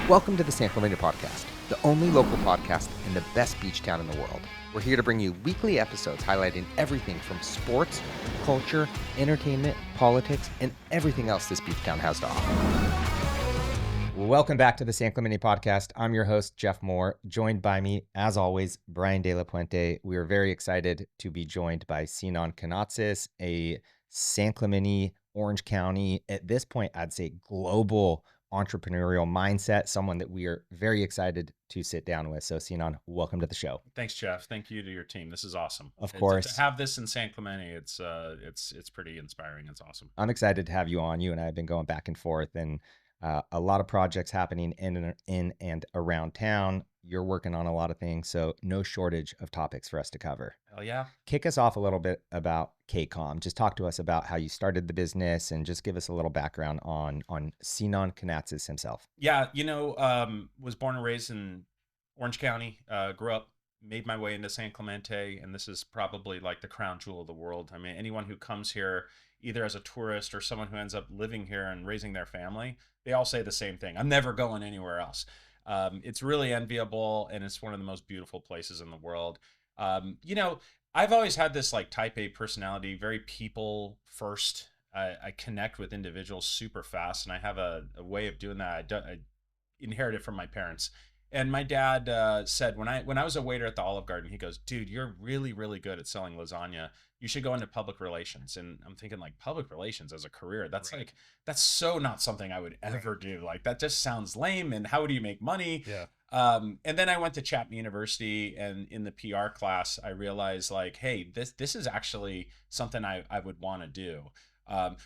Welcome to the San Clemente Podcast, the only local podcast in the best beach town in the world. We're here to bring you weekly episodes highlighting everything from sports, culture, entertainment, politics, and everything else this beach town has to offer. Welcome back to the San Clemente Podcast. I'm your host, Jeff Moore, joined by me, as always, Brian De La Puente. We are very excited to be joined by Sinan Kanatsiz, a San Clemente, Orange County, at this point, I'd say global entrepreneurial mindset, someone that we are very excited to sit down with. So Sinan, welcome to the show. Thanks, Jeff. Thank you to your team. This is awesome. Of course. To have this in San Clemente, it's pretty inspiring. It's awesome. I'm excited to have you on. You and I have been going back and forth, and a lot of projects happening in and around town. You're working on a lot of things, so no shortage of topics for us to cover. Hell yeah. Kick us off a little bit about KCOMM. Just talk to us about how you started the business and just give us a little background on Sinan Kanatsiz himself. Yeah, was born and raised in Orange County, grew up, made my way into San Clemente, and this is probably like the crown jewel of the world. I mean, anyone who comes here, either as a tourist or someone who ends up living here and raising their family, they all say the same thing. I'm never going anywhere else. It's really enviable, and it's one of the most beautiful places in the world. I've always had this like type A personality, very people first. I connect with individuals super fast, and I have a way of doing that. I inherited from my parents. And my dad said when I was a waiter at the Olive Garden, he goes, "Dude, you're really, really good at selling lasagna. You should go into public relations." And I'm thinking, like, public relations as a career, that's Right. like, that's so not something I would ever do. Like, that just sounds lame. And how do you make money? Yeah. And then I went to Chapman University, and in the PR class, I realized like, hey, this is actually something I would want to do.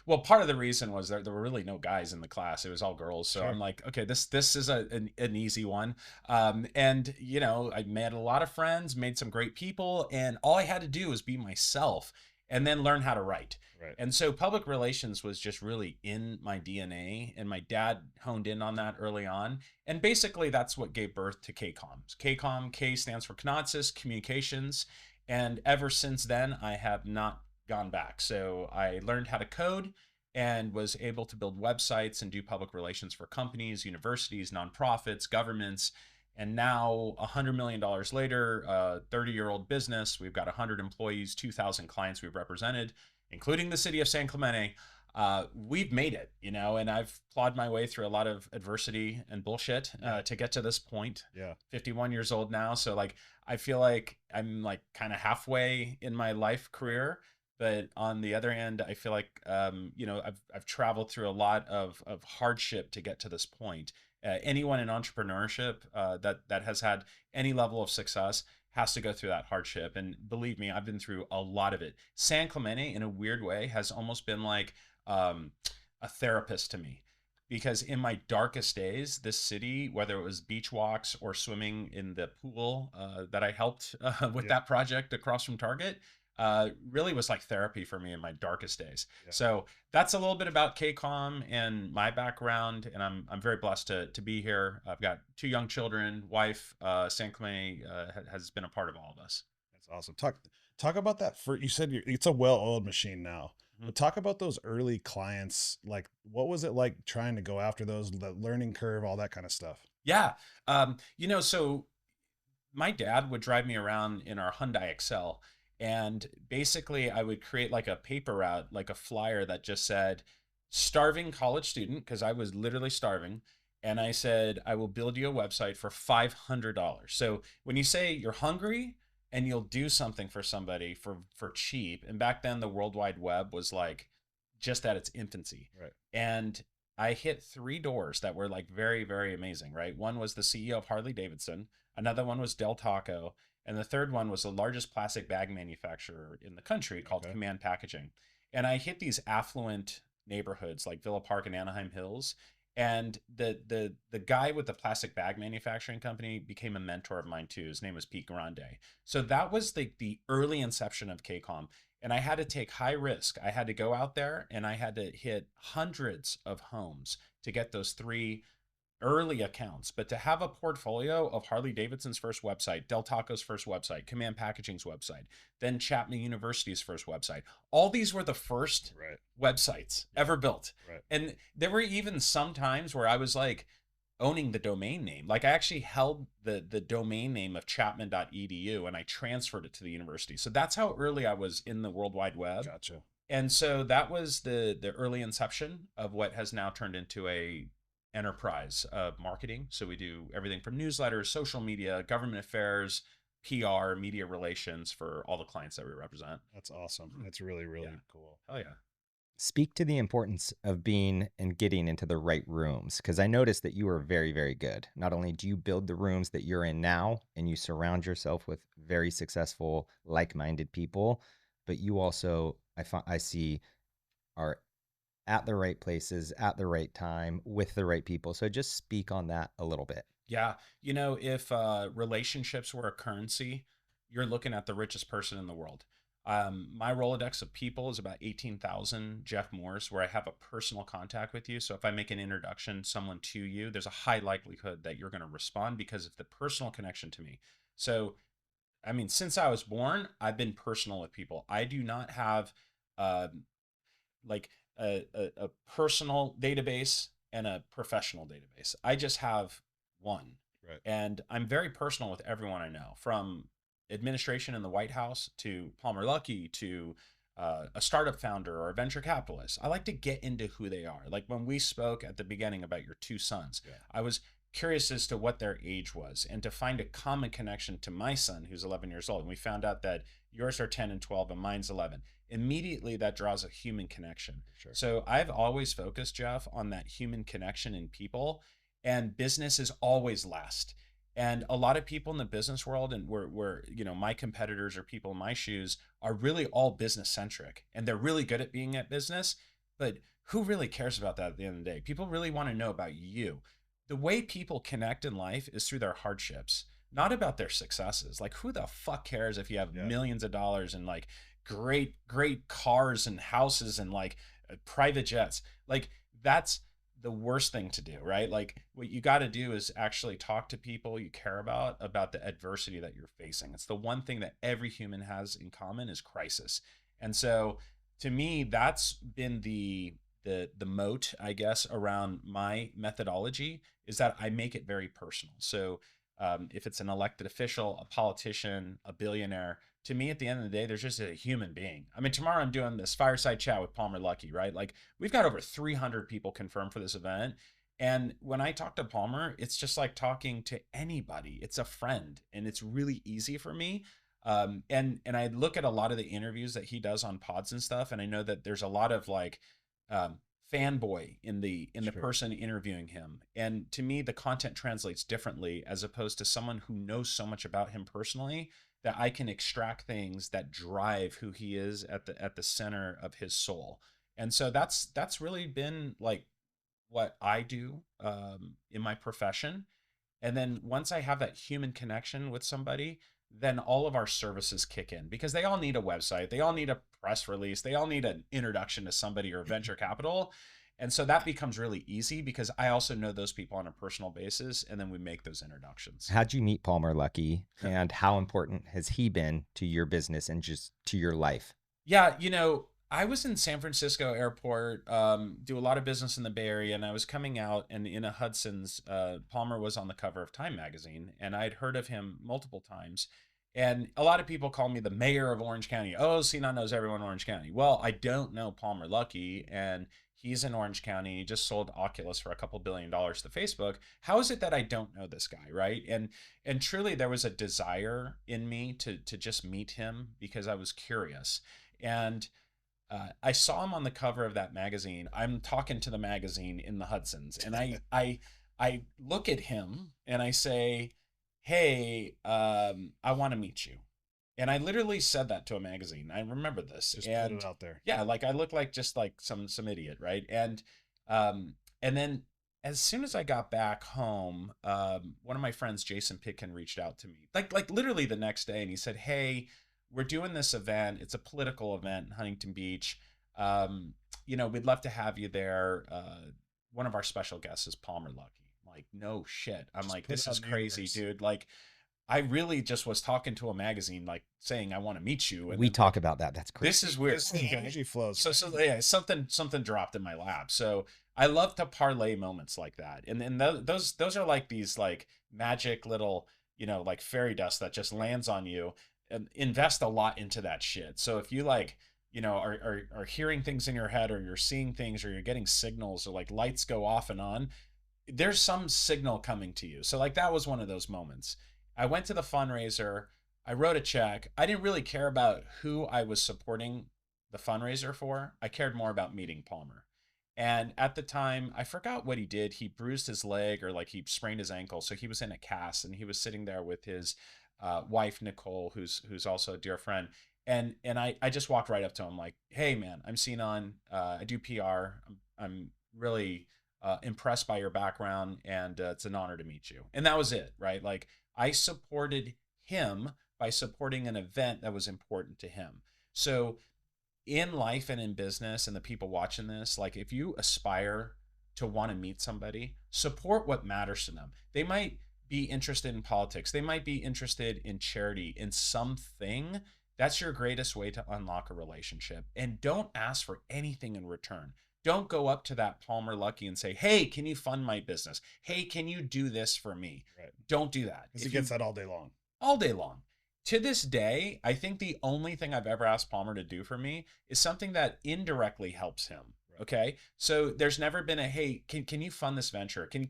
Well, part of the reason was there were really no guys in the class. It was all girls. So Sure. I'm like, okay, this is an easy one. And I met a lot of friends, made some great people, and all I had to do was be myself and then learn how to write. Right. And so public relations was just really in my DNA, and my dad honed in on that early on. And basically that's what gave birth to KCOMM. KCOMM, K stands for Kanatsiz, communications. And ever since then, I have not gone back. So I learned how to code and was able to build websites and do public relations for companies, universities, nonprofits, governments. And now $100 million later, 30-year-old business, we've got 100 employees, 2,000 clients we've represented, including the city of San Clemente. We've made it, and I've plowed my way through a lot of adversity and bullshit to get to this point. Yeah. 51 years old now. So like, I feel like I'm like kind of halfway in my life career. But on the other end, I feel like, I've traveled through a lot of hardship to get to this point. Anyone in entrepreneurship that has had any level of success has to go through that hardship. And believe me, I've been through a lot of it. San Clemente, in a weird way, has almost been like a therapist to me. Because in my darkest days, this city, whether it was beach walks or swimming in the pool that I helped with Yeah. that project across from Target, really was like therapy for me in my darkest days. Yeah. So that's a little bit about KCOMM and my background, and I'm very blessed to be here. I've got 2 young children, wife. San Clemente has been a part of all of us. That's awesome. Talk about that. You said it's a well-oiled machine now. Mhm. But talk about those early clients. Like, what was it like trying to go after those, the learning curve, all that kind of stuff? Yeah. So my dad would drive me around in our Hyundai Excel. And basically, I would create like a paper route, like a flyer that just said, starving college student, because I was literally starving. And I said, I will build you a website for $500. So when you say you're hungry and you'll do something for somebody for cheap, and back then the World Wide Web was like just at its infancy. Right. And I hit 3 doors that were like very, very amazing, right? One was the CEO of Harley Davidson. Another one was Del Taco. And the third one was the largest plastic bag manufacturer in the country called Okay. Command Packaging. And I hit these affluent neighborhoods like Villa Park and Anaheim Hills. And the guy with the plastic bag manufacturing company became a mentor of mine too. His name was Pete Grande. So that was the early inception of KCOMM. And I had to take high risk. I had to go out there and I had to hit hundreds of homes to get those 3 early accounts. But to have a portfolio of Harley Davidson's first website, Del Taco's first website, Command Packaging's website, then Chapman University's first website, all these were the first Right. websites ever built. Right. And there were even some times where I was like, owning the domain name. Like I actually held the domain name of chapman.edu and I transferred it to the university. So that's how early I was in the World Wide Web. Gotcha. And so that was the early inception of what has now turned into a enterprise of marketing. So we do everything from newsletters, social media, government affairs, PR, media relations for all the clients that we represent. That's awesome. That's really, really cool. Oh yeah. Speak to the importance of being and getting into the right rooms, because I noticed that you are very, very good. Not only do you build the rooms that you're in now and you surround yourself with very successful, like-minded people, but you also, I see, are at the right places at the right time with the right people. So just speak on that a little bit. Yeah. If relationships were a currency, you're looking at the richest person in the world. My Rolodex of people is about 18,000 Jeff Moores, where I have a personal contact with you. So if I make an introduction, someone to you, there's a high likelihood that you're going to respond because of the personal connection to me. So, I mean, since I was born, I've been personal with people. I do not have like a personal database and a professional database. I just have one. Right. And I'm very personal with everyone I know, from administration in the White House to Palmer Luckey to a startup founder or a venture capitalist. I like to get into who they are. Like when we spoke at the beginning about your two sons, I was curious as to what their age was and to find a common connection to my son, who's 11 years old. And we found out that yours are 10 and 12 and mine's 11. Immediately that draws a human connection. Sure. So I've always focused, Jeff, on that human connection in people, and business is always last. And a lot of people in the business world, and we're my competitors or people in my shoes, are really all business centric, and they're really good at being at business. But who really cares about that at the end of the day? People really want to know about you. The way people connect in life is through their hardships, not about their successes. Like, who the fuck cares if you have millions of dollars and like great cars and houses and like private jets? Like, that's the worst thing to do, right? Like, what you got to do is actually talk to people you care about the adversity that you're facing. It's the one thing that every human has in common is crisis. And so to me, that's been the moat, I guess, around my methodology, is that I make it very personal. So if it's an elected official, a politician, a billionaire, to me, at the end of the day, there's just a human being. I mean, tomorrow I'm doing this fireside chat with Palmer Luckey, right? Like, we've got over 300 people confirmed for this event. And when I talk to Palmer, it's just like talking to anybody. It's a friend, and it's really easy for me. And I look at a lot of the interviews that he does on pods and stuff, and I know that there's a lot of like fanboy in the person interviewing him. And to me, the content translates differently, as opposed to someone who knows so much about him personally that I can extract things that drive who he is at the center of his soul. And so that's really been like what I do in my profession. And then once I have that human connection with somebody, then all of our services kick in, because they all need a website. They all need a press release. They all need an introduction to somebody or venture capital. And so that becomes really easy because I also know those people on a personal basis, and then we make those introductions. How'd you meet Palmer Luckey, and how important has he been to your business and just to your life? Yeah, I was in San Francisco airport, do a lot of business in the Bay Area, and I was coming out, and in a Hudson's, Palmer was on the cover of Time magazine, and I'd heard of him multiple times. And a lot of people call me the mayor of Orange County. Oh, Sinan knows everyone in Orange County. Well, I don't know Palmer Luckey, and he's in Orange County. He just sold Oculus for a couple $2 billion to Facebook. How is it that I don't know this guy, right? And truly, there was a desire in me to just meet him because I was curious. And I saw him on the cover of that magazine. I'm talking to the magazine in the Hudson's, and I look at him and I say, "Hey, I want to meet you." And I literally said that to a magazine. I remember this. Just put it out there. Yeah, like I look like just like some idiot, right? And then as soon as I got back home, one of my friends, Jason Pitkin, reached out to me, like literally the next day, and he said, "Hey, we're doing this event. It's a political event in Huntington Beach. We'd love to have you there. One of our special guests is Palmer Luckey." I'm like, no shit. I'm just like, this is crazy, dude. Like, I really just was talking to a magazine, like saying, I want to meet you. And we talk about that. That's crazy. This is weird. The energy flows. So yeah, something dropped in my lap. So I love to parlay moments like that. And those are like these like magic little, like fairy dust that just lands on you. And invest a lot into that shit. So if you like, are hearing things in your head, or you're seeing things, or you're getting signals, or like lights go off and on, there's some signal coming to you. So like that was one of those moments. I went to the fundraiser, I wrote a check. I didn't really care about who I was supporting the fundraiser for. I cared more about meeting Palmer. And at the time, I forgot what he did. He bruised his leg, or like he sprained his ankle. So he was in a cast, and he was sitting there with his wife, Nicole, who's also a dear friend. And I just walked right up to him like, hey man, I'm Sinan. I do PR. I'm really impressed by your background, and it's an honor to meet you. And that was it, right? Like I supported him by supporting an event that was important to him. So in life and in business, and the people watching this, like if you aspire to want to meet somebody, support what matters to them. They might be interested in politics. They might be interested in charity, in something. That's your greatest way to unlock a relationship. And don't ask for anything in return. Don't go up to that Palmer Luckey and say, hey, can you fund my business? Hey, can you do this for me? Right. Don't do that. Because he gets that all day long. All day long. To this day, I think the only thing I've ever asked Palmer to do for me is something that indirectly helps him. Right. Okay. So there's never been a, hey, can you fund this venture? Can you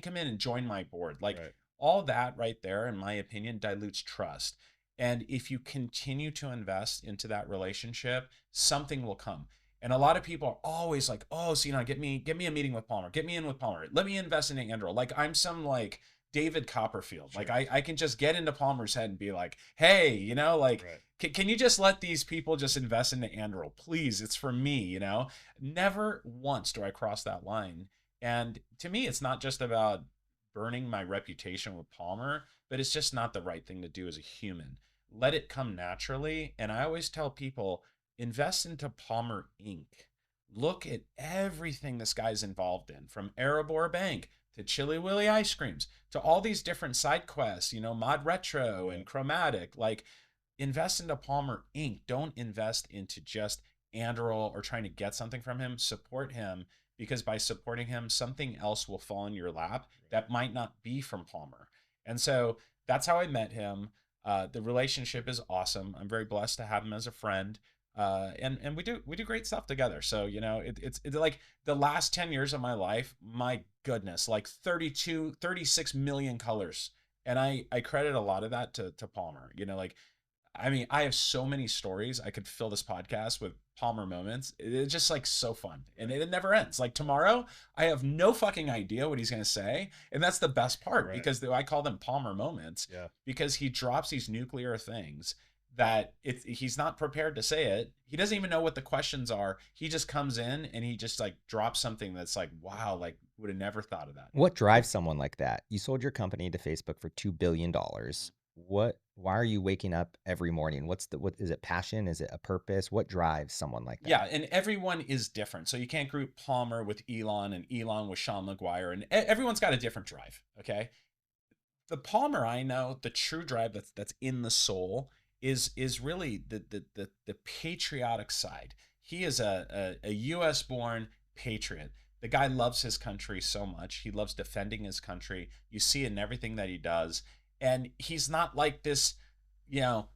come in and join my board? Like right. All that right there, in my opinion, dilutes trust. And if you continue to invest into that relationship, something will come. And a lot of people are always like, oh, Sinan, get me a meeting with Palmer. Get me in with Palmer. Let me invest in Andrew. Like I'm some like David Copperfield. Sure. Like I can just get into Palmer's head and be like, hey, like, right. Can you just let these people just invest into Andrew? Please, it's for me, Never once do I cross that line. And to me, it's not just about burning my reputation with Palmer, but it's just not the right thing to do as a human. Let it come naturally. And I always tell people, invest into Palmer Inc. Look at everything this guy's involved in, from Erebor Bank to Chili Willy ice creams to all these different side quests, Mod Retro and Chromatic. Like, invest into Palmer Inc. Don't invest into just Andrew or trying to get something from him. Support him, because by supporting him, something else will fall in your lap that might not be from Palmer. And so that's how I met him. The relationship is awesome. I'm very blessed to have him as a friend. And we do great stuff together. So, it's like the last 10 years of my life, my goodness, like 36 million colors. And I credit a lot of that to Palmer. I have so many stories. I could fill this podcast with Palmer moments. It's just like so fun, and it never ends. Like tomorrow, I have no fucking idea what he's going to say. And that's the best part, right. Because I call them Palmer moments, because he drops these nuclear things that he's not prepared to say it. He doesn't even know what the questions are. He just comes in and he just like drops something that's like, wow, like would have never thought of that. What drives someone like that? You sold your company to Facebook for $2 billion. Why are you waking up every morning? What is it, passion? Is it a purpose? What drives someone like that? Yeah. And everyone is different. So you can't group Palmer with Elon and Elon with Sean McGuire, and everyone's got a different drive. Okay. The Palmer I know, the true drive that's in the soul is really the patriotic side. He is a US born patriot. The guy loves his country so much. He loves defending his country. You see it in everything that he does. And he's not like this,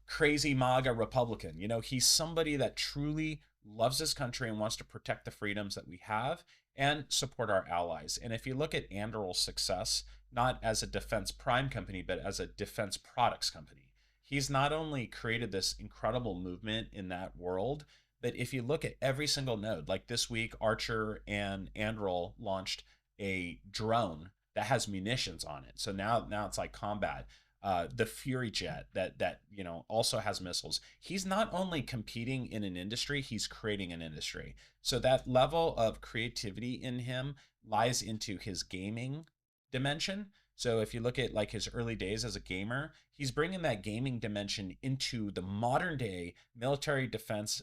crazy MAGA Republican. He's somebody that truly loves his country and wants to protect the freedoms that we have and support our allies. And if you look at Anduril's success, not as a defense prime company, but as a defense products company, he's not only created this incredible movement in that world, but if you look at every single node, like this week, Archer and Anduril launched a drone that has munitions on it. So now it's like combat. The Fury jet that also has missiles. He's not only competing in an industry, he's creating an industry. So that level of creativity in him lies into his gaming dimension. So if you look at like his early days as a gamer, he's bringing that gaming dimension into the modern day military defense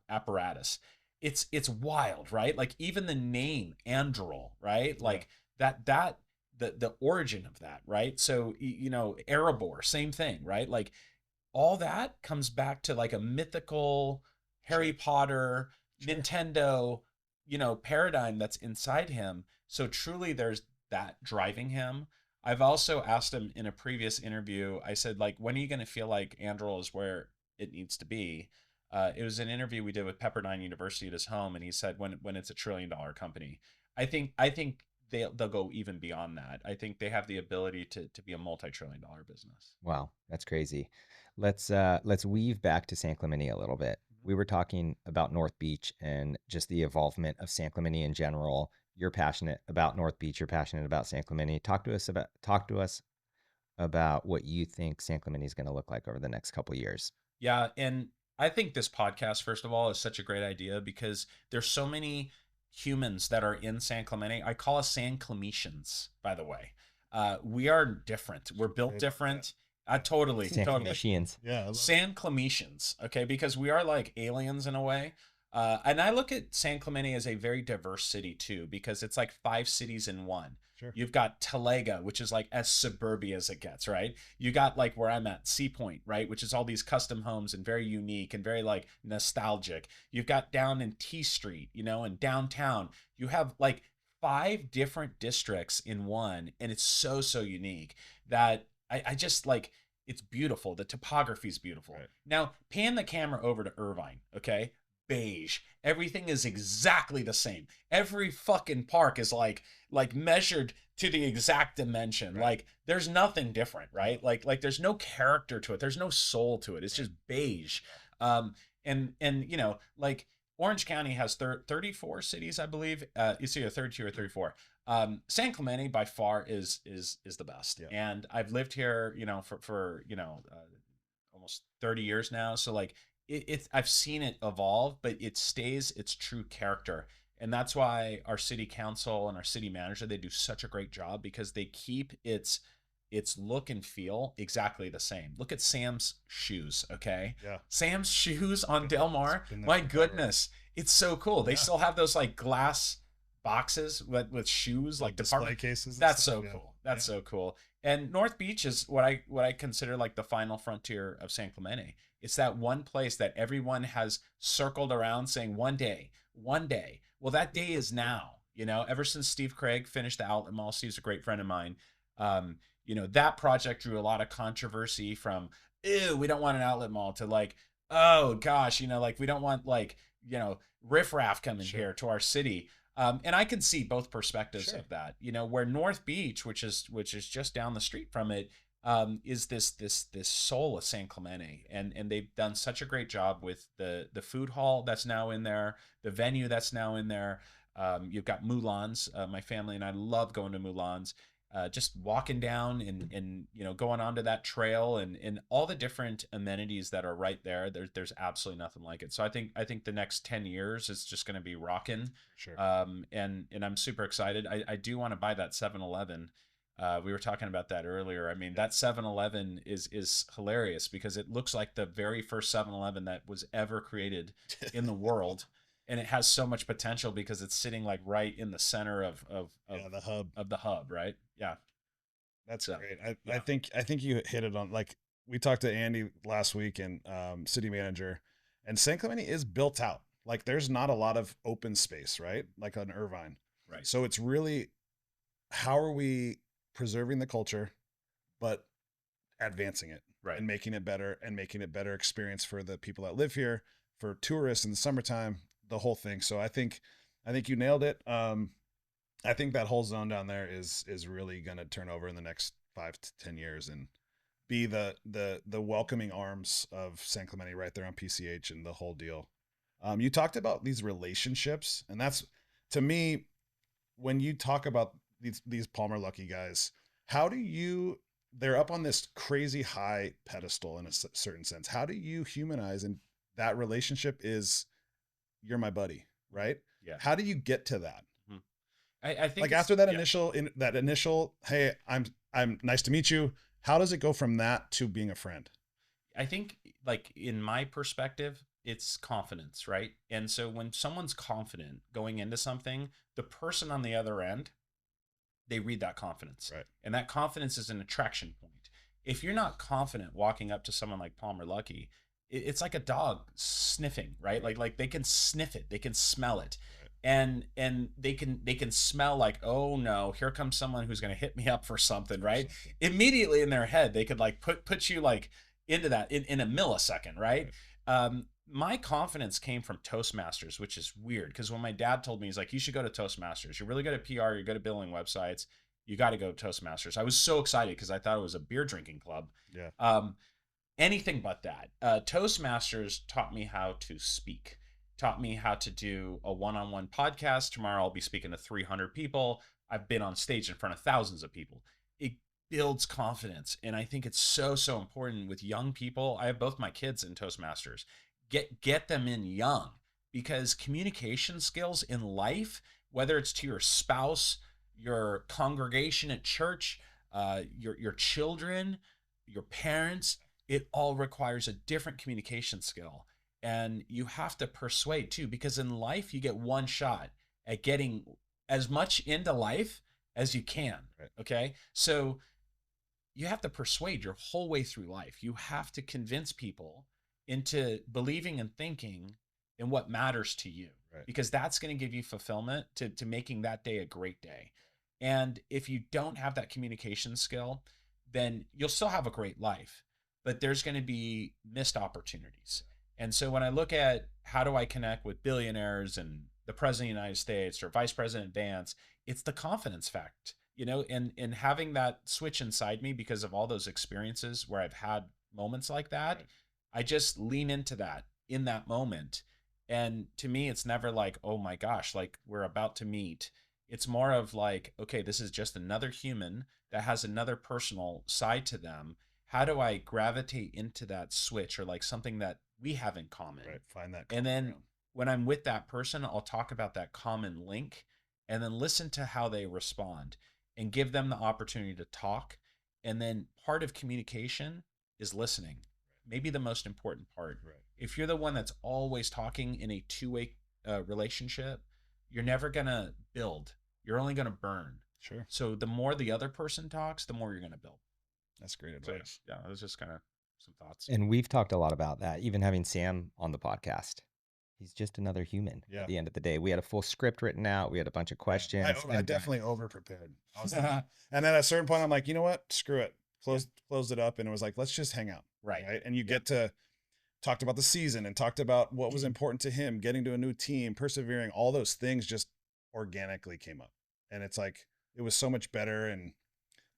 apparatus. It's wild, right? Like even the name Anduril, right? Like the origin of that, right? So, Erebor, same thing, right? Like all that comes back to like a mythical Harry Potter, Nintendo, paradigm that's inside him. So truly there's that driving him. I've also asked him in a previous interview, I said, like, when are you going to feel like Anduril is where it needs to be? It was an interview we did with Pepperdine University at his home, and he said when it's $1 trillion company. I think they'll go even beyond that. I think they have the ability to be a multi-trillion-dollar business. Wow, that's crazy. Let's weave back to San Clemente a little bit. We were talking about North Beach and just the evolvement of San Clemente in general. You're passionate about North Beach. You're passionate about San Clemente. Talk to us about what you think San Clemente is going to look like over the next couple of years. Yeah, and I think this podcast, first of all, is such a great idea because there's so many humans that are in San Clemente. I call us San Clemetians, by the way. We are different. We're built different. Totally. San Clemetians. Yeah. San Clemetians, okay? Because we are like aliens in a way. And I look at San Clemente as a very diverse city too, because it's like 5 cities in one. Sure. You've got Talega, which is like as suburbia as it gets, right? You got like where I'm at, Sea Point, right? Which is all these custom homes and very unique and very like nostalgic. You've got down in T Street, and downtown. You have like 5 different districts in one, and it's so unique that I just like, it's beautiful. The topography is beautiful. Right. Now, pan the camera over to Irvine, okay? Beige. Everything is exactly the same. Every fucking park is like measured to the exact dimension. Right. Like there's nothing different, right? Like there's no character to it. There's no soul to it. It's just beige. And like Orange County has 34 cities, I believe. It's either 32 or 34. San Clemente by far is the best. Yeah. And I've lived here, for almost 30 years now. So like I've seen it evolve, but it stays its true character. And that's why our city council and our city manager, they do such a great job because they keep its look and feel exactly the same. Look at Sam's shoes, okay? Yeah. Sam's shoes on Del Mar, my goodness, it's so cool. They still have those like glass boxes with shoes, like display cases. That's so cool. That's so cool. And North Beach is what I consider like the final frontier of San Clemente. It's that one place that everyone has circled around saying one day. Well, that day is now, ever since Steve Craig finished the Outlet Mall. Steve's a great friend of mine. That project drew a lot of controversy from, ew, we don't want an outlet mall, to like, oh gosh, like we don't want like, riffraff coming here to our city. And I can see both perspectives of that, where North Beach, which is just down the street from it, is this soul of San Clemente, and they've done such a great job with the food hall that's now in there, the venue that's now in there. You've got Mulan's. My family and I love going to Mulan's. Just walking down and going onto that trail and all the different amenities that are right there. There's absolutely nothing like it. So I think the next 10 years is just going to be rocking. Sure. And I'm super excited. I do want to buy that 7-Eleven. We were talking about that earlier. I mean, that 7-Eleven is hilarious because it looks like the very first 7-Eleven that was ever created in the world. And it has so much potential because it's sitting like right in the center of the hub, right? Yeah. That's great. I think you hit it on, like, we talked to Andy last week, and city manager, and San Clemente is built out. Like there's not a lot of open space, right? Like on Irvine. Right. So it's really, how are we preserving the culture, but advancing it, right, and making it better, and making it better experience for the people that live here, for tourists in the summertime, the whole thing. So I think you nailed it. I think that whole zone down there is really going to turn over in the next 5 to 10 years and be the welcoming arms of San Clemente right there on PCH and the whole deal. You talked about these relationships, and that's, to me, when you talk about these Palmer Luckey guys, they're up on this crazy high pedestal in a certain sense. How do you humanize, and that relationship is, you're my buddy, right? Yeah. How do you get to that? I think like after that initial, hey, I'm nice to meet you. How does it go from that to being a friend? I think, like, in my perspective, it's confidence, right? And so when someone's confident going into something, the person on the other end, they read that confidence. Right. And that confidence is an attraction point. If you're not confident walking up to someone like Palmer Luckey, it's like a dog sniffing, right? Like they can sniff it, they can smell it. and they can smell like, oh no, here comes someone who's going to hit me up for something, right? Immediately in their head they could like put you like into that in a millisecond, right? My confidence came from Toastmasters, which is weird because when my dad told me, he's like, you should go to Toastmasters, you're really good at PR, you're good at building websites, you got to go to Toastmasters. I was so excited because I thought it was a beer drinking club. Anything but that. Toastmasters taught me how to speak, taught me how to do a one-on-one podcast. Tomorrow I'll be speaking to 300 people. I've been on stage in front of thousands of people. It builds confidence. And I think it's so, so important with young people. I have both my kids in Toastmasters. Get them in young, because communication skills in life, whether it's to your spouse, your congregation at church, your children, your parents, it all requires a different communication skill. And you have to persuade too, because in life you get one shot at getting as much into life as you can. Right. Okay. So you have to persuade your whole way through life. You have to convince people into believing and thinking in what matters to you, right, because that's going to give you fulfillment to making that day a great day. And if you don't have that communication skill, then you'll still have a great life, but there's going to be missed opportunities. And so when I look at how do I connect with billionaires and the president of the United States or Vice President Vance, it's the confidence fact, and having that switch inside me because of all those experiences where I've had moments like that. Right. I just lean into that in that moment. And to me, it's never like, oh my gosh, like we're about to meet. It's more of like, okay, this is just another human that has another personal side to them. How do I gravitate into that switch, or like something that we have in common? Right. Find that. And then when I'm with that person, I'll talk about that common link and then listen to how they respond and give them the opportunity to talk. And then part of communication is listening. Maybe the most important part. Right. If you're the one that's always talking in a two-way relationship, you're never going to build. You're only going to burn. Sure. So the more the other person talks, the more you're going to build. That's great advice. So, yeah, it was just kind of some thoughts. And we've talked a lot about that, even having Sam on the podcast. He's just another human Yeah. at the end of the day. We had a full script written out. We had a bunch of questions. I definitely over-prepared. And then at a certain point, I'm like, you know what? Screw it. Closed it up, and it was like, let's just hang out. Right. And you get to talked about the season and talked about what was important to him, getting to a new team, persevering, all those things just organically came up. And it's like, it was so much better. And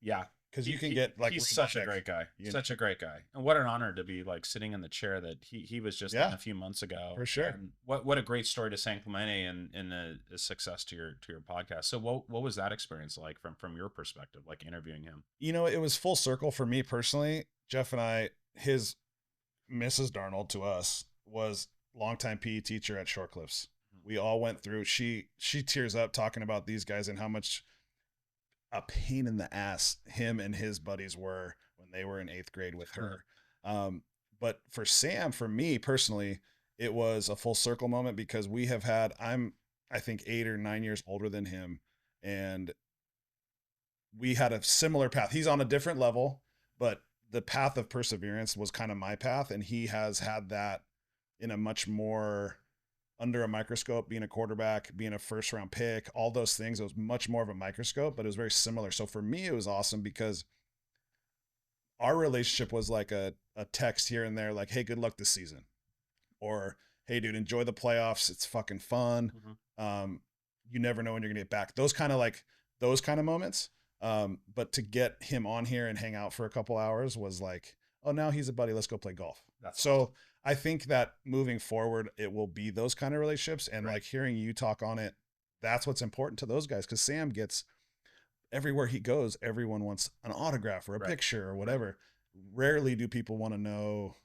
yeah, because you can get like, he's such a great guy, such a great guy. And what an honor to be like sitting in the chair that he was just in a few months ago. For sure. And what a great story to San Clemente and a success to your podcast. So what was that experience like from your perspective, like interviewing him? It was full circle for me personally. Jeff and I, his Mrs. Darnold to us was longtime PE teacher at Short Cliffs. We all went through, she tears up talking about these guys and how much a pain in the ass him and his buddies were when they were in 8th grade with her. But for Sam, for me personally, it was a full circle moment because we have had, I think 8 or 9 years older than him. And we had a similar path. He's on a different level, but the path of perseverance was kind of my path. And he has had that in a much more under a microscope, being a quarterback, being a first round pick, all those things. It was much more of a microscope, but it was very similar. So for me, it was awesome because our relationship was like a text here and there, like, hey, good luck this season. Or, hey, dude, enjoy the playoffs. It's fucking fun. Mm-hmm. You never know when you're going to get back. Those kind of moments. But to get him on here and hang out for a couple hours was like, oh, now he's a buddy. Let's go play golf. That's so awesome. I think that moving forward, it will be those kind of relationships. And Right. like hearing you talk on it, that's what's important to those guys. Cause Sam gets everywhere he goes, everyone wants an autograph or a Right. picture or whatever. Rarely do people want to know,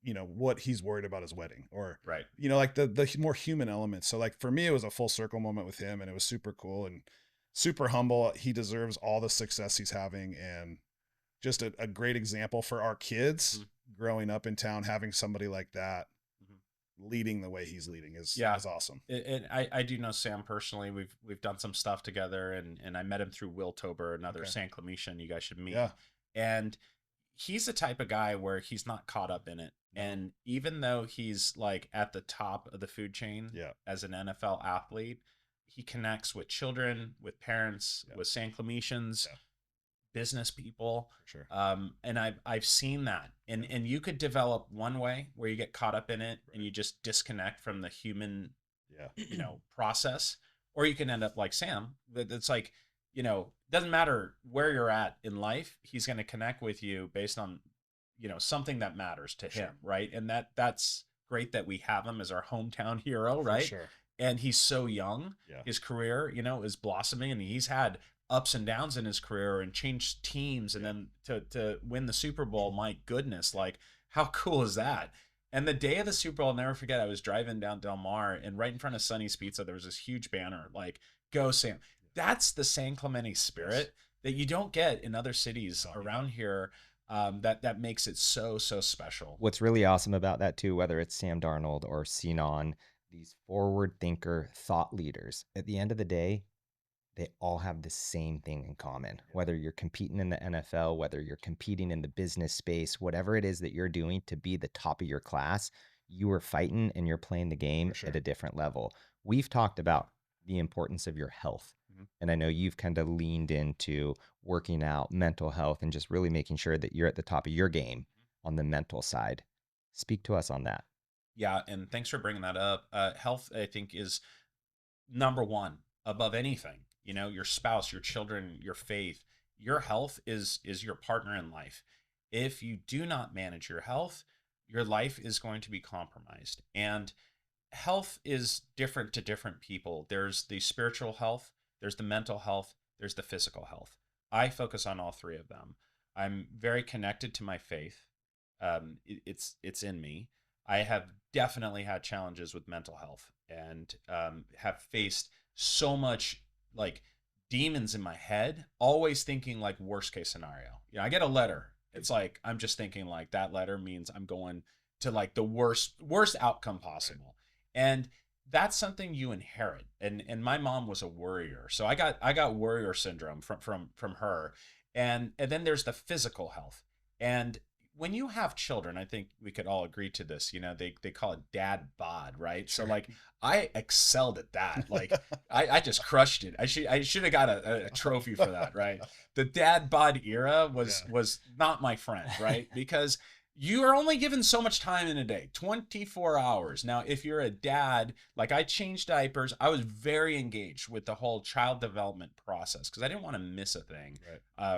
what he's worried about his wedding or, Right. like the more human elements. So like for me, it was a full circle moment with him and it was super cool and super humble. He deserves all the success he's having and just a great example for our kids. Mm-hmm. Growing up in town, having somebody like that leading the way he's leading is awesome. I do know Sam personally. We've done some stuff together, and I met him through Will Tober, another San Clemente. You guys should meet. Yeah. And he's the type of guy where he's not caught up in it. And even though he's like at the top of the food chain as an NFL athlete, he connects with children, with parents, with San Clementians, business people. For sure. And I've seen that. And you could develop one way where you get caught up in it and you just disconnect from the human, you know, process, or you can end up like Sam. It's like, you know, doesn't matter where you're at in life, he's going to connect with you based on, you know, something that matters to him, right? And that's great that we have him as our hometown hero, right? For sure. And he's so young. His career, you know, is blossoming, and he's had ups and downs in his career and changed teams, and then to win the Super Bowl. My goodness, like how cool is that? And the day of the Super Bowl, I'll never forget, I was driving down Del Mar, and right in front of Sonny's Pizza, there was this huge banner like, "Go Sam." That's the San Clemente spirit that you don't get in other cities around here. That makes it so special. What's really awesome about that too, whether it's Sam Darnold or Sinan, these forward thinker thought leaders, at the end of the day, they all have the same thing in common. Whether you're competing in the NFL, whether you're competing in the business space, whatever it is that you're doing to be the top of your class, you are fighting and you're playing the game at a different level. We've talked about the importance of your health. And I know you've kind of leaned into working out, mental health, and just really making sure that you're at the top of your game on the mental side. Speak to us on that. Yeah, and thanks for bringing that up. Health, I think, is number one above anything. You know, your spouse, your children, your faith. Your health is your partner in life. If you do not manage your health, your life is going to be compromised. And health is different to different people. There's the spiritual health, there's the mental health, there's the physical health. I focus on all three of them. I'm very connected to my faith. It's in me. I have definitely had challenges with mental health, and have faced so much like demons in my head, always thinking like worst case scenario. You know, I get a letter. It's like, I'm just thinking like that letter means I'm going to like the worst outcome possible. And that's something you inherit. And my mom was a worrier. So I got worrier syndrome from her. And then there's the physical health. And when you have children, I think we could all agree to this, you know, they call it dad bod, right? So like I excelled at that. Like I just crushed it. I should have got a trophy for that, right? The dad bod era was not my friend, right? Because you are only given so much time in a day, 24 hours. Now, if you're a dad, like I changed diapers, I was very engaged with the whole child development process because I didn't want to miss a thing.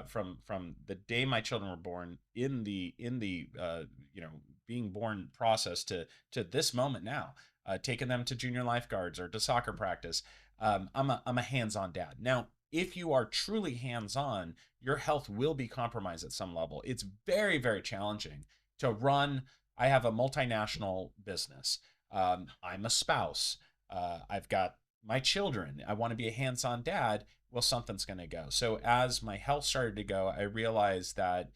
From the day my children were born in the you know, being born process to this moment now, taking them to junior lifeguards or to soccer practice. I'm a hands-on dad. Now, if you are truly hands-on, your health will be compromised at some level. It's very, very challenging to run. I have a multinational business. I'm a spouse. I've got my children. I want to be a hands-on dad. Well, something's going to go. So as my health started to go, I realized that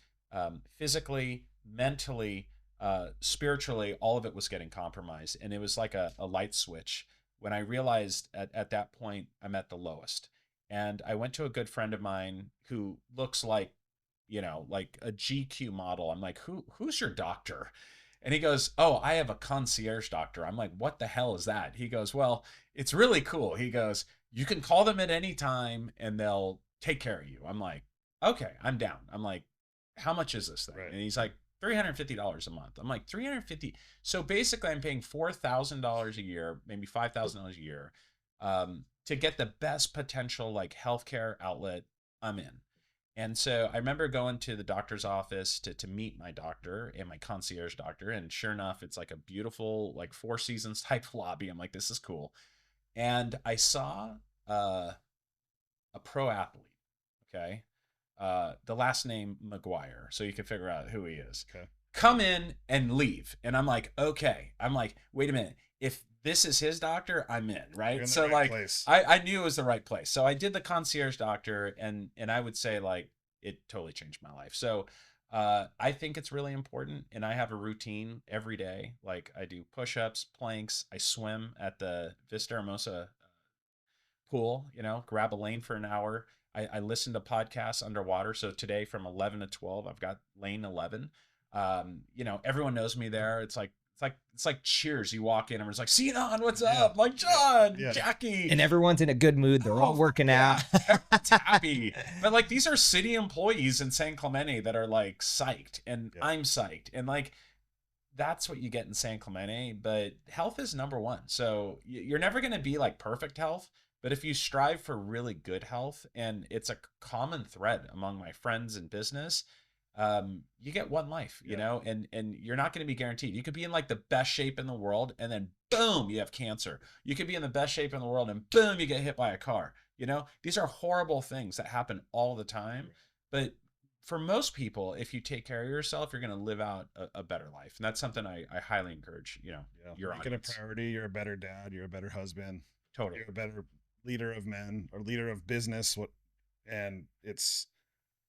physically, mentally, spiritually, all of it was getting compromised. And it was like a light switch when I realized at that point I'm at the lowest. And I went to a good friend of mine who looks like, you know, like a GQ model. I'm like, who's your doctor? And he goes, "Oh, I have a concierge doctor." I'm like, "What the hell is that?" He goes, "Well, it's really cool." He goes, "You can call them at any time and they'll take care of you." I'm like, "Okay, I'm down." I'm like, "How much is this thing?" And he's like, $350 a month. I'm like, $350. So basically I'm paying $4,000 a year, maybe $5,000 a year, to get the best potential like healthcare outlet I'm in. And so I remember going to the doctor's office to meet my doctor and my concierge doctor. And sure enough, it's like a beautiful, like Four Seasons type lobby. I'm like, this is cool. And I saw a pro athlete. Okay. The last name McGuire. So you can figure out who he is. Okay. Come in and leave. And I'm like, okay. I'm like, wait a minute. If this is his doctor, I'm in, right? You're in the So right like place. I knew it was the right place. So I did the concierge doctor, and I would say like it totally changed my life. So I think it's really important, and I have a routine every day. Like I do push-ups, planks, I swim at the Vista Hermosa pool, you know, grab a lane for an hour. I listen to podcasts underwater. So today from 11 to 12, I've got lane 11. You know, everyone knows me there. It's like Cheers. You walk in and everyone's like, Sinan, what's up? I'm like, John, Jackie. And everyone's in a good mood. They're all working out. Everyone's happy. But like, these are city employees in San Clemente that are like psyched, and I'm psyched. And like, that's what you get in San Clemente. But health is number one. So you're never going to be like perfect health. But if you strive for really good health, and it's a common thread among my friends in business, you get one life, you know, and you're not going to be guaranteed. You could be in like the best shape in the world, and then boom, you have cancer. You could be in the best shape in the world, and boom, you get hit by a car. You know, these are horrible things that happen all the time. But for most people, if you take care of yourself, you're going to live out a better life. And that's something I highly encourage, you know, your Make it a priority. You're a better dad. You're a better husband. Totally. You're a better leader of men or leader of business. And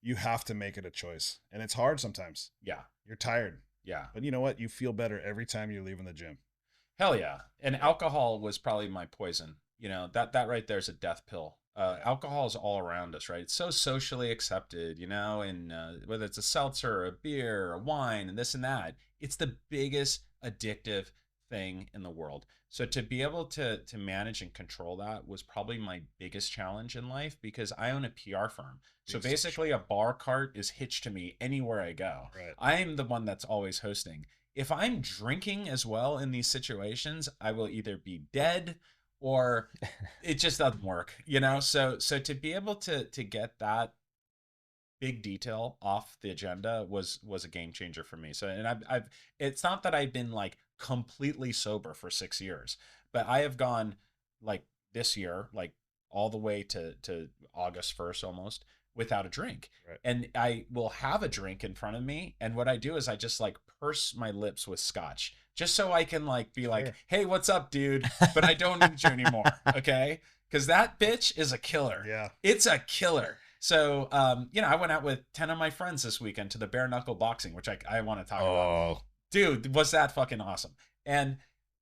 you have to make it a choice, and it's hard sometimes. Yeah. You're tired. Yeah. But you know what? You feel better every time you're leaving the gym. Hell yeah. And alcohol was probably my poison. You know, that right there is a death pill. Alcohol is all around us, right? It's so socially accepted, you know, and whether it's a seltzer or a beer or a wine and this and that, it's the biggest addictive thing in the world. So to be able to manage and control that was probably my biggest challenge in life, because I own a PR firm. So basically a bar cart is hitched to me anywhere I go. Right. I'm the one that's always hosting. If I'm drinking as well in these situations, I will either be dead or it just doesn't work, you know? So to be able to get that big detail off the agenda was a game changer for me. So, and I've it's not that I've been like completely sober for 6 years, but I have gone like this year, like all the way to August 1st almost, without a drink. Right. And I will have a drink in front of me, and what I do is I just like purse my lips with scotch, just so I can like be like, hey, what's up, dude? But I don't need you anymore. Okay. Because that bitch is a killer. Yeah. It's a killer. So, you know, I went out with 10 of my friends this weekend to the bare-knuckle boxing, which I want to talk about. Dude, was that fucking awesome. And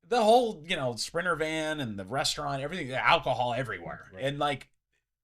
the whole, you know, Sprinter van and the restaurant, everything, alcohol everywhere. Right. And like,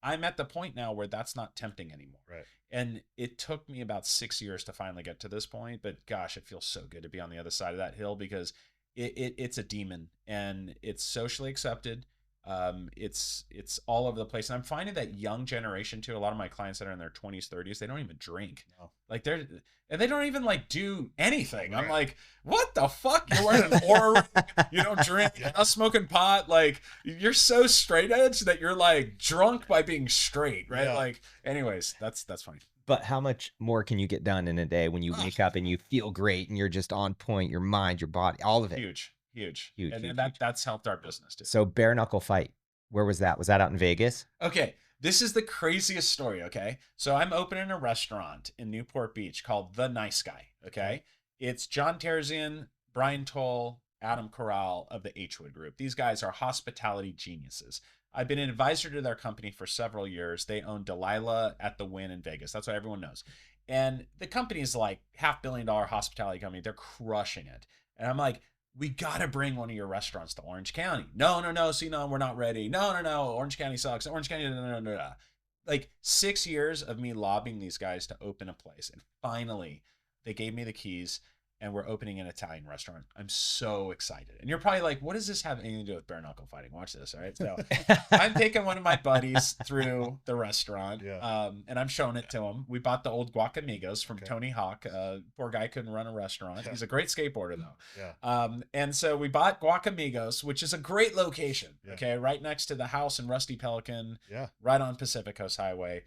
I'm at the point now where that's not tempting anymore. Right. And it took me about 6 years to finally get to this point. But gosh, it feels so good to be on the other side of that hill, because it's a demon, and it's socially accepted. It's all over the place. And I'm finding that young generation too, a lot of my clients that are in their 20s, 30s, they don't even drink. No. Like they don't even like do anything. Right. I'm like, what the fuck? You're wearing an aura ring, you don't drink, you're not smoking pot. Like, you're so straight edge that you're like drunk by being straight, right? Yeah. Like, anyways, that's funny. But how much more can you get done in a day when you wake up and you feel great and you're just on point, your mind, your body, all of it? Huge. And That's helped our business too. So bare knuckle fight, where was that? Was that out in Vegas? Okay, this is the craziest story, okay? So I'm opening a restaurant in Newport Beach called The Nice Guy, okay? It's John Terzian, Brian Toll, Adam Corral of the Hwood Group. These guys are hospitality geniuses. I've been an advisor to their company for several years. They own Delilah at the Wynn in Vegas. That's what everyone knows. And the company is like $500 million hospitality company. They're crushing it. And I'm like, we got to bring one of your restaurants to Orange County. No, Sinan, we're not ready. No, Orange County sucks. Orange County, no. Like 6 years of me lobbying these guys to open a place. And finally, they gave me the keys, and we're opening an Italian restaurant. I'm so excited. And you're probably like, what does this have anything to do with bare knuckle fighting? Watch this, all right? So I'm taking one of my buddies through the restaurant, and I'm showing it to him. We bought the old Guacamigos from Tony Hawk. Poor guy couldn't run a restaurant. He's a great skateboarder, though. And so we bought Guacamigos, which is a great location, okay? Right next to the house in Rusty Pelican, right on Pacific Coast Highway.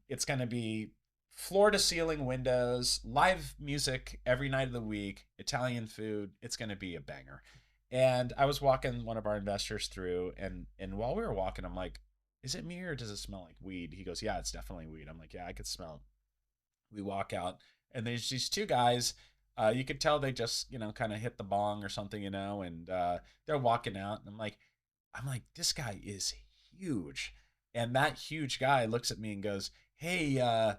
It's going to be floor to ceiling windows, live music every night of the week, Italian food. It's going to be a banger. And I was walking one of our investors through, and while we were walking, I'm like, is it me or does it smell like weed? He goes, yeah, it's definitely weed. I'm like, yeah, I could smell it. We walk out, and there's these two guys. You could tell they just, you know, kind of hit the bong or something, you know, and they're walking out, and I'm like, this guy is huge. And that huge guy looks at me and goes, hey,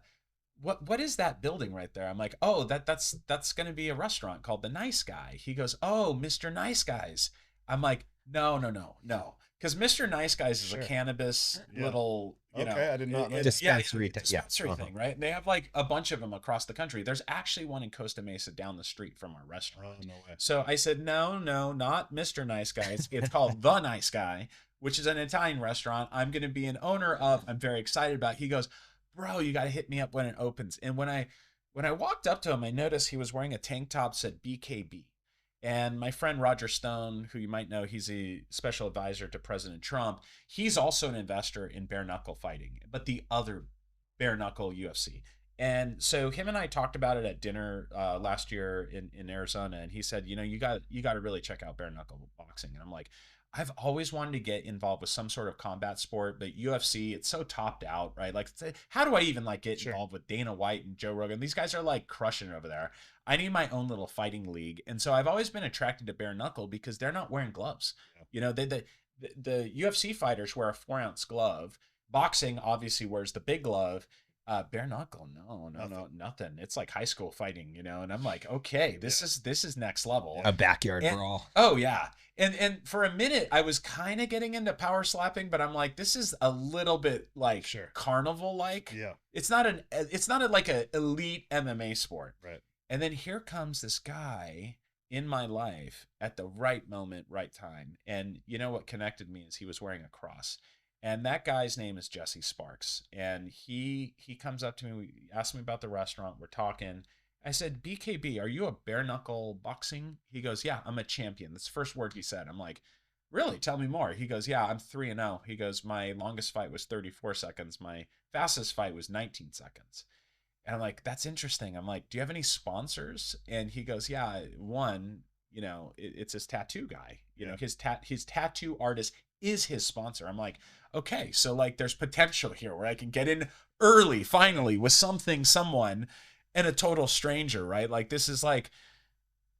what is that building right there? I'm like, oh, that's going to be a restaurant called The Nice Guy. He goes, oh, Mr. Nice Guys. I'm like, no. because Mr. Nice Guys is Sure. a cannabis Yeah. little, you Okay, know, I did not know that. Dispensary. dispensary thing, right? They have like a bunch of them across the country. There's actually one in Costa Mesa down the street from our restaurant. Oh, no way. So I said, no, not Mr. Nice Guys. It's called The Nice Guy, which is an Italian restaurant I'm going to be an owner of. I'm very excited about it. He goes, bro, you got to hit me up when it opens. And when I walked up to him, I noticed he was wearing a tank top that said BKB. And my friend Roger Stone, who you might know, he's a special advisor to President Trump. He's also an investor in bare knuckle fighting, but the other bare knuckle UFC. And so him and I talked about it at dinner last year in Arizona. And he said, you know, you got to really check out bare knuckle boxing. And I'm like, I've always wanted to get involved with some sort of combat sport, but UFC, it's so topped out, right? Like, how do I even like get involved with Dana White and Joe Rogan? These guys are like crushing it over there. I need my own little fighting league. And so I've always been attracted to bare knuckle because they're not wearing gloves. Yeah. You know, the UFC fighters wear a 4-ounce glove. Boxing obviously wears the big glove. Bare knuckle, no, nothing. It's like high school fighting, you know. And I'm like, okay, this is next level. A backyard brawl. Oh yeah, and for a minute I was kind of getting into power slapping, but I'm like, this is a little bit like carnival like. Yeah, it's not like a elite MMA sport. Right. And then here comes this guy in my life at the right moment, right time. And you know what connected me is he was wearing a cross. And that guy's name is Jesse Sparks. And he comes up to me, asked me about the restaurant. We're talking. I said, BKB, are you a bare knuckle boxing? He goes, yeah, I'm a champion. That's the first word he said. I'm like, really? Tell me more. He goes, yeah, I'm 3-0. He goes, my longest fight was 34 seconds. My fastest fight was 19 seconds. And I'm like, that's interesting. I'm like, do you have any sponsors? And he goes, yeah, one, you know, it's his tattoo guy. You know, his tattoo artist is his sponsor. I'm like, okay, so like there's potential here where I can get in early, finally, with someone, and a total stranger, right? Like this is like,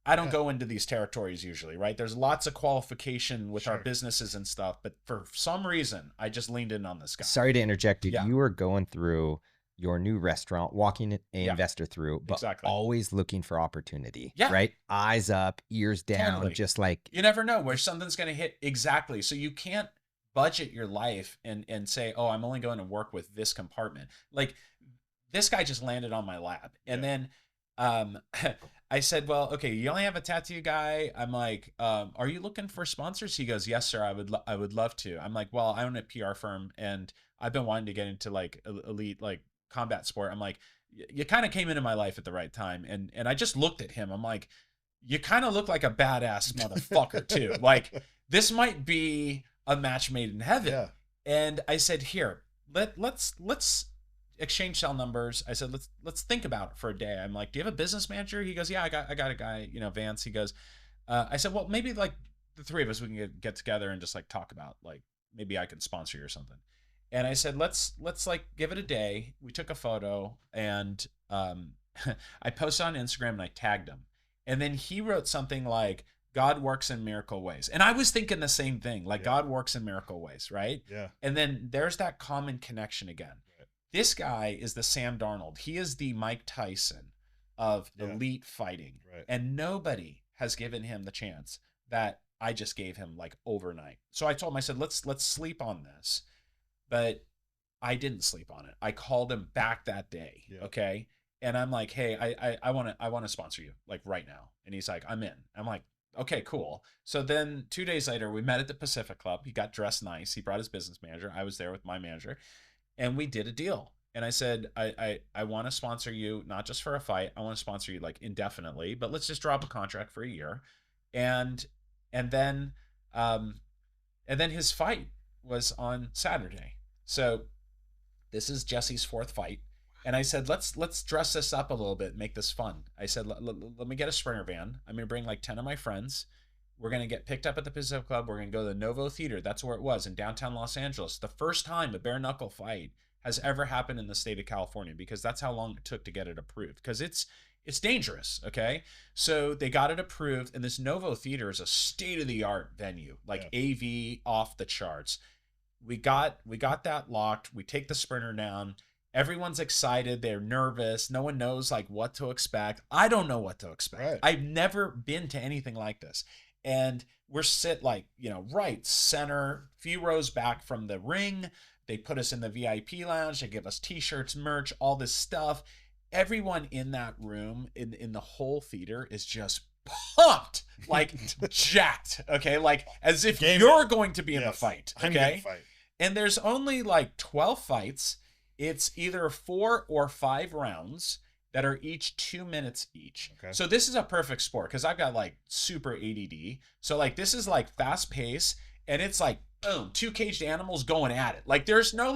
I don't go into these territories usually, right? There's lots of qualification with our businesses and stuff, but for some reason, I just leaned in on this guy. Sorry to interject, dude. You were going through your new restaurant, walking an investor through, but always looking for opportunity, right? Eyes up, ears down, just like... You never know where something's going to hit exactly. So you can't budget your life and say, oh, I'm only going to work with this compartment. Like this guy just landed on my lap. And then I said, well, okay, you only have a tattoo guy. I'm like, are you looking for sponsors? He goes, yes, sir. I would love to. I'm like, well, I own a PR firm and I've been wanting to get into like elite, like combat sport. I'm like, you kind of came into my life at the right time. And I just looked at him. I'm like, you kind of look like a badass motherfucker too. Like this might be a match made in heaven. Yeah. And I said, here, let's exchange cell numbers. I said, let's think about it for a day. I'm like, do you have a business manager? He goes, yeah, I got a guy, you know, Vance. He goes, I said, well, maybe like the three of us, we can get together and just like talk about like, maybe I can sponsor you or something. And I said, let's like give it a day. We took a photo and I posted on Instagram and I tagged him. And then he wrote something like, God works in miracle ways. And I was thinking the same thing, like God works in miracle ways, right? Yeah. And then there's that common connection again. Right. This guy is the Sam Darnold. He is the Mike Tyson of elite fighting. Right. And nobody has given him the chance that I just gave him like overnight. So I told him, I said, let's sleep on this. But I didn't sleep on it. I called him back that day. Yeah. Okay. And I'm like, hey, I want to sponsor you like right now. And he's like, I'm in. I'm like, okay, cool. So then 2 days later, we met at the Pacific Club. He got dressed nice. He brought his business manager. I was there with my manager and we did a deal. And I said, I want to sponsor you, not just for a fight. I want to sponsor you like indefinitely, but let's just drop a contract for a year. And then his fight was on Saturday. So this is Jesse's fourth fight. And I said, let's dress this up a little bit and make this fun. I said, let me get a Sprinter van. I'm going to bring like 10 of my friends. We're going to get picked up at the Pacific Club. We're going to go to the Novo Theater. That's where it was in downtown Los Angeles. The first time a bare knuckle fight has ever happened in the state of California, because that's how long it took to get it approved. Because it's dangerous, okay? So they got it approved, and this Novo Theater is a state-of-the-art venue, like AV off the charts. We got that locked. We take the Sprinter down. Everyone's excited. They're nervous. No one knows like what to expect. I don't know what to expect. Right. I've never been to anything like this. And we're like, right center, few rows back from the ring. They put us in the VIP lounge. They give us t-shirts, merch, all this stuff. Everyone in that room, in the whole theater, is just pumped, like jacked. Okay, like as if you're going to be in the fight. Okay, and there's only like 12 fights. It's either 4 or 5 rounds that are each 2 minutes each. Okay. So this is a perfect sport because I've got like super ADD. So like this is like fast pace, and it's like boom, 2 caged animals going at it. Like there's no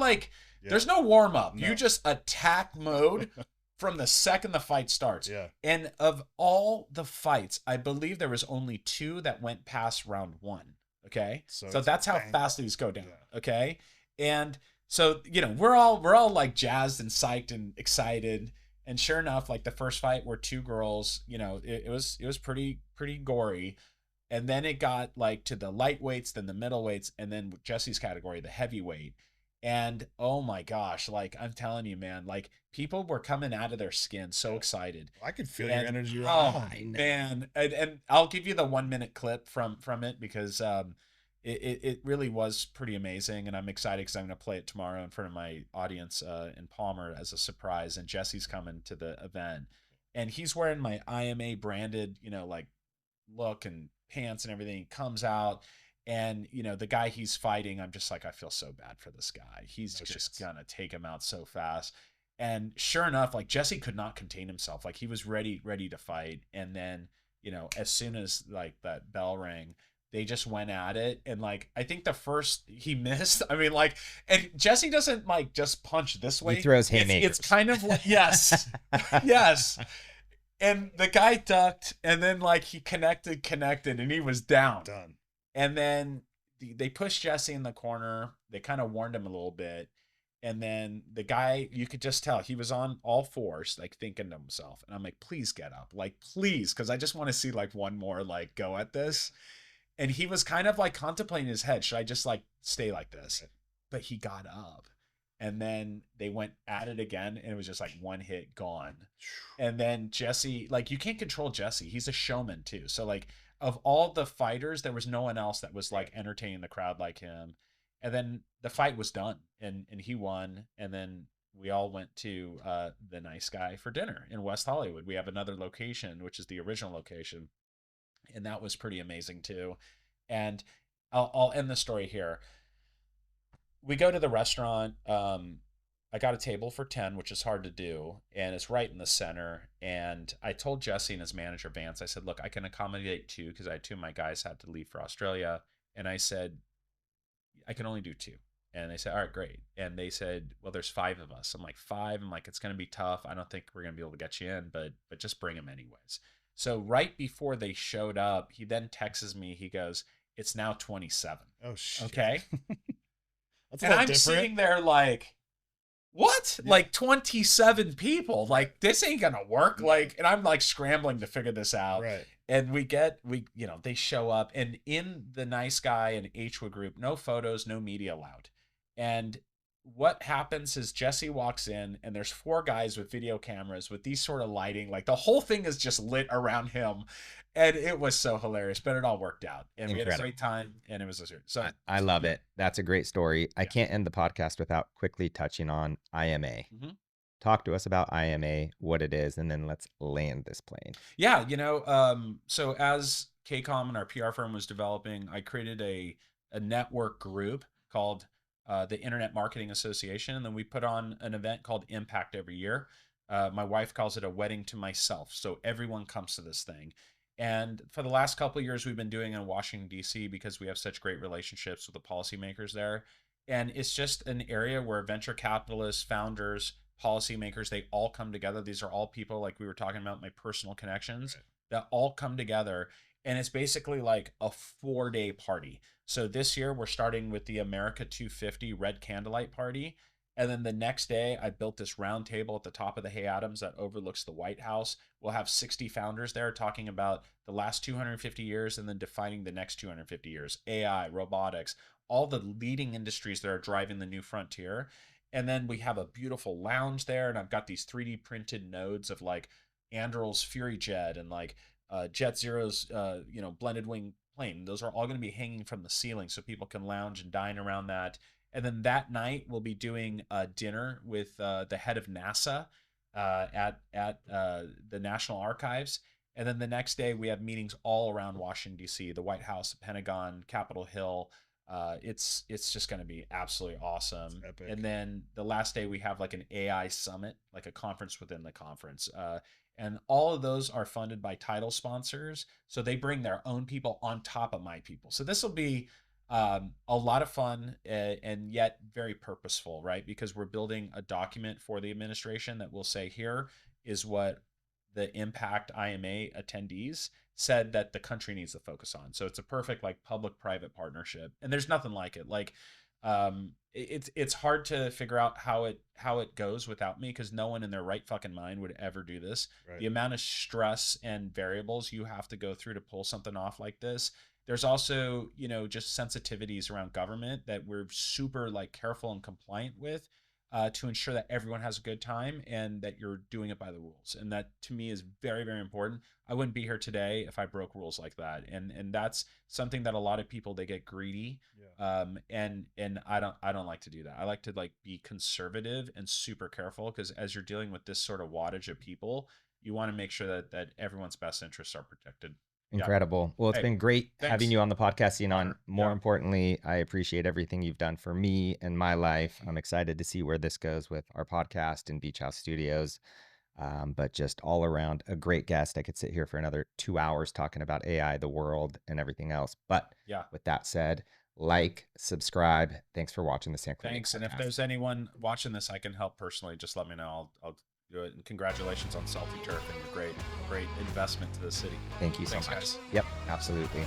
there's no warm up. No. You just attack mode from the second the fight starts. Yeah. And of all the fights, I believe there was only 2 that went past round 1. Okay. So that's how fast these go down. Yeah. Okay. And so, we're all like jazzed and psyched and excited. And sure enough, like the first fight were 2 girls, it was pretty gory. And then it got like to the lightweights, then the middleweights, and then Jesse's category, the heavyweight. And oh my gosh, like I'm telling you, man, like people were coming out of their skin so excited. I could feel your energy. Oh man. And I'll give you the 1-minute clip from it because it really was pretty amazing, and I'm excited because I'm going to play it tomorrow in front of my audience in Palmer as a surprise. And Jesse's coming to the event, and he's wearing my IMA branded, like look and pants and everything. He comes out, and the guy he's fighting, I'm just like, I feel so bad for this guy. He's just gonna take him out so fast. And sure enough, like Jesse could not contain himself. Like he was ready to fight, and then as soon as like that bell rang, they just went at it. And like I think the first he missed. I mean, like, and Jesse doesn't like just punch this way. He throws haymakers. It's kind of like yes. Yes. And the guy ducked, and then like he connected, and he was down. Done. And then they pushed Jesse in the corner. They kind of warned him a little bit. And then the guy, you could just tell he was on all fours, like thinking to himself. And I'm like, please get up. Like, please. Because I just want to see like one more like go at this. And he was kind of like contemplating in his head, should I just like stay like this? But he got up. And then they went at it again, and it was just like one hit gone. And then Jesse, like you can't control Jesse. He's a showman too. So like of all the fighters, there was no one else that was like entertaining the crowd like him. And then the fight was done, and he won. And then we all went to the Nice Guy for dinner in West Hollywood. We have another location, which is the original location. And that was pretty amazing too. And I'll end the story here. We go to the restaurant. I got a table for 10, which is hard to do, and it's right in the center. And I told Jesse and his manager, Vance, I said, look, I can accommodate 2 because I had 2 of my guys had to leave for Australia. And I said, I can only do 2. And they said, all right, great. And they said, well, there's 5 of us. I'm like, 5? I'm like, it's going to be tough. I don't think we're going to be able to get you in, but just bring them anyways. So right before they showed up, he then texts me. He goes, it's now 27. Oh, shit. Okay. That's and I'm different. Sitting there like, what? Yeah. Like 27 people? Like this ain't gonna work. Like, and I'm like scrambling to figure this out. Right. And they show up, and in the Nice Guy and HWA group, no photos, no media allowed. And what happens is Jesse walks in, and there's 4 guys with video cameras with these sort of lighting. Like the whole thing is just lit around him. And it was so hilarious, but it all worked out. And we had a great time, and it was a series. So I love it. That's a great story. I can't end the podcast without quickly touching on IMA. Mm-hmm. Talk to us about IMA, what it is, and then let's land this plane. Yeah, so as KCOMM and our PR firm was developing, I created a network group called the Internet Marketing Association, and then we put on an event called Impact every year. My wife calls it a wedding to myself, so everyone comes to this thing. And for the last couple of years, we've been doing it in Washington, D.C. because we have such great relationships with the policymakers there. And it's just an area where venture capitalists, founders, policymakers, they all come together. These are all people, like we were talking about, my personal connections, right, that all come together. And it's basically like a 4-day party. So this year, we're starting with the America 250 Red Candlelight Party. And then the next day, I built this round table at the top of the Hay Adams that overlooks the White House. We'll have 60 founders there talking about the last 250 years and then defining the next 250 years. AI, robotics, all the leading industries that are driving the new frontier. And then we have a beautiful lounge there. And I've got these 3D printed nodes of like Anduril's Fury Jet and like Jet Zero's, blended wing plane. Those are all going to be hanging from the ceiling so people can lounge and dine around that. And then that night we'll be doing a dinner with the head of NASA at the National Archives. And then the next day we have meetings all around Washington, D.C., the White House, the Pentagon, Capitol Hill. It's just going to be absolutely awesome. And then the last day we have like an AI summit, like a conference within the conference. And all of those are funded by title sponsors. So they bring their own people on top of my people. So this will be a lot of fun and yet very purposeful, right? Because we're building a document for the administration that will say, here is what the IMPACT IMA attendees said that the country needs to focus on. So it's a perfect like public-private partnership, and there's nothing like it. Like it's hard to figure out how it goes without me, because no one in their right fucking mind would ever do this. Right. The amount of stress and variables you have to go through to pull something off like this. There's also, just sensitivities around government that we're super like careful and compliant with to ensure that everyone has a good time and that you're doing it by the rules. And that to me is very, very important. I wouldn't be here today if I broke rules like that. And that's something that a lot of people, they get greedy. Yeah. And I don't like to do that. I like to like be conservative and super careful, because as you're dealing with this sort of wattage of people, you want to make sure that everyone's best interests are protected. Incredible. Well, it's been great having you on the podcast, Sinan. More importantly, I appreciate everything you've done for me and my life. I'm excited to see where this goes with our podcast and Beach House Studios. But just all around a great guest. I could sit here for another 2 hours talking about AI, the world, and everything else. But with that said, like, subscribe. Thanks for watching the San Clemente Podcast. And if there's anyone watching this I can help personally, just let me know. I'll do it. And congratulations on Salty Turf and your great investment to the city. Thank you so much. Guys. Yep, absolutely.